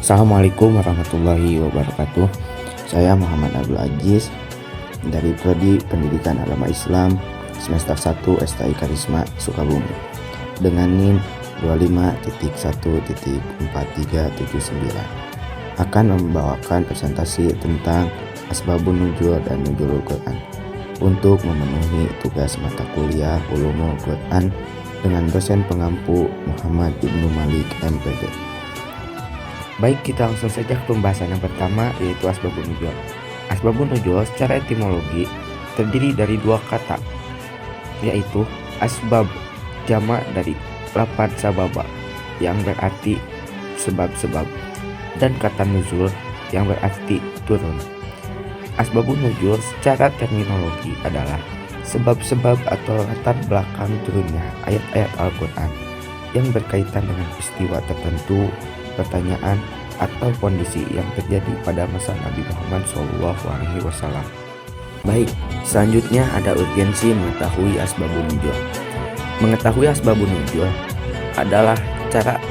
Assalamualaikum warahmatullahi wabarakatuh. Saya Muhammad Abdul Aziz dari Prodi Pendidikan Agama Islam semester 1 STI Karisma Sukabumi dengan NIM 25.1.4379 akan membawakan presentasi tentang Asbabun Nuzul dan Nuzulul Quran untuk memenuhi tugas mata kuliah Ulumul Quran dengan dosen pengampu Muhammad Ibnu Malik MPD. Baik, kita langsung saja ke pembahasan yang pertama, yaitu Asbabun Nuzul. Asbabun Nuzul secara etimologi terdiri dari dua kata, yaitu asbab, jamak dari lafaz sababa yang berarti sebab-sebab, dan kata nuzul yang berarti turun. Asbabun Nuzul secara terminologi adalah sebab-sebab atau latar belakang turunnya ayat-ayat Al-Quran yang berkaitan dengan peristiwa tertentu, pertanyaan, atau kondisi yang terjadi pada masa Nabi Muhammad SAW. Baik, selanjutnya ada urgensi mengetahui Asbabun Nuzul. Mengetahui Asbabun Nuzul adalah cara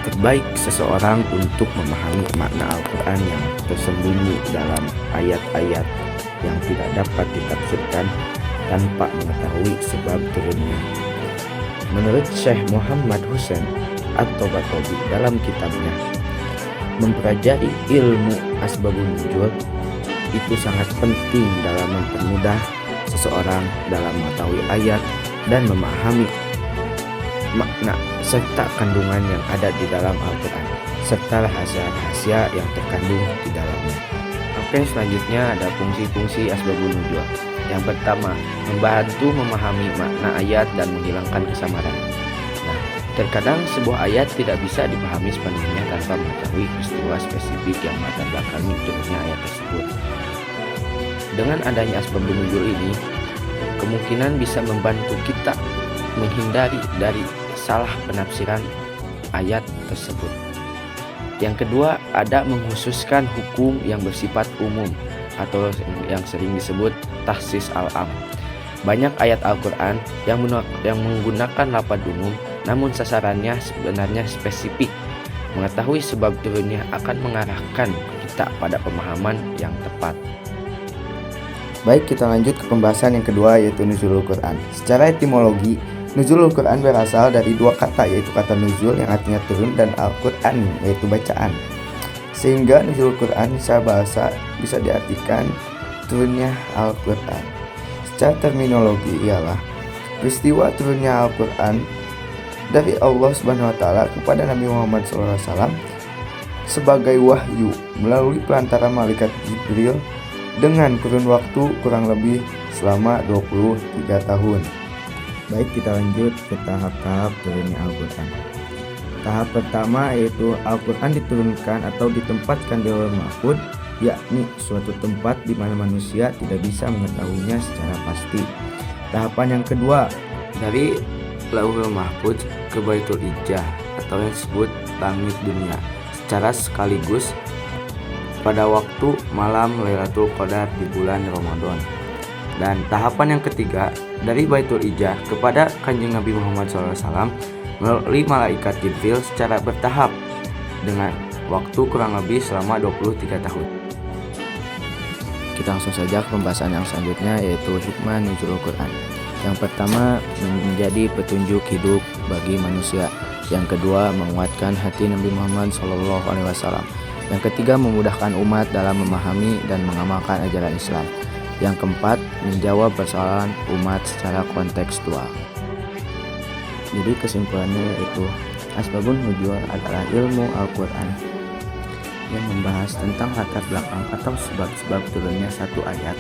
terbaik seseorang untuk memahami makna Al-Quran yang tersembunyi dalam ayat-ayat yang tidak dapat ditafsirkan tanpa mengetahui sebab turunnya. Menurut Syekh Muhammad Husain At-Tabatabai dalam kitabnya Mempelajari Ilmu Asbabun Nuzul itu sangat penting dalam mempermudah seseorang dalam mengetahui ayat dan memahami makna serta kandungan yang ada di dalam Al-Quran serta rahasia-rahasia yang terkandung di dalamnya. Oke, selanjutnya ada fungsi-fungsi Asbabun Nuzul. Yang pertama, membantu memahami makna ayat dan menghilangkan kesamaran. Nah, terkadang sebuah ayat tidak bisa dipahami sepenuhnya tanpa mengetahui peristiwa spesifik yang melatar belakangi turunnya ayat tersebut. Dengan adanya Asbabun Nuzul ini, kemungkinan bisa membantu kita menghindari dari salah penafsiran ayat tersebut. Yang kedua, ada mengkhususkan hukum yang bersifat umum atau yang sering disebut takhsis al-am. Banyak ayat Al-Quran yang menggunakan lafaz umum, namun sasarannya sebenarnya spesifik. Mengetahui sebab turunnya akan mengarahkan kita pada pemahaman yang tepat. Baik, kita lanjut ke pembahasan yang kedua, yaitu Nuzulul Quran. Secara etimologi, Nuzulul Quran berasal dari dua kata, yaitu kata nuzul yang artinya turun dan Al-Quran yaitu bacaan. Sehingga Nuzulul Quran secara bahasa bisa diartikan turunnya Al-Quran. Secara terminologi ialah peristiwa turunnya Al-Quran dari Allah Subhanahu wa Ta'ala kepada Nabi Muhammad SAW sebagai wahyu melalui perantara malaikat Jibril dengan kurun waktu kurang lebih selama 23 tahun. Baik, kita lanjut ke tahap-tahap turunnya Al-Quran. Tahap pertama yaitu Al-Quran diturunkan atau ditempatkan di Lauhul Mahfuz, yakni suatu tempat di mana manusia tidak bisa mengetahuinya secara pasti. Tahapan yang kedua, dari Lauhul Mahfuz ke Baitul Izzah atau yang disebut langit dunia secara sekaligus pada waktu malam Lailatul Qadar di bulan Ramadan. Dan tahapan yang ketiga, dari Baitul Izzah kepada Kanjeng Nabi Muhammad SAW melalui malaikat Jibril secara bertahap dengan waktu kurang lebih selama 23 tahun. Kita langsung saja ke pembahasan yang selanjutnya, yaitu hikmah Nuzulul Quran. Yang pertama, menjadi petunjuk hidup bagi manusia. Yang kedua, menguatkan hati Nabi Muhammad SAW. Yang ketiga, memudahkan umat dalam memahami dan mengamalkan ajaran Islam. Yang keempat, menjawab persoalan umat secara kontekstual. Jadi kesimpulannya yaitu Asbabun Nuzul adalah ilmu Al-Quran yang membahas tentang latar belakang atau sebab-sebab turunnya satu ayat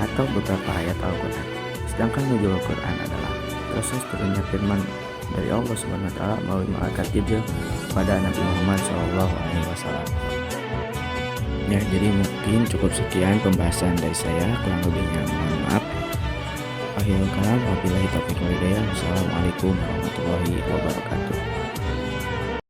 atau beberapa ayat Al-Quran. Sedangkan Nuzul Al-Quran adalah proses turunnya firman dari Allah Subhanahu wa Ta'ala melalui malaikat Jibril pada Nabi Muhammad SAW. Ya, jadi mungkin cukup sekian pembahasan dari saya, kurang lebihnya mohon maaf. Akhirul kalam, wabillahi taufiq wal hidayah. Wassalamualaikum warahmatullahi wabarakatuh.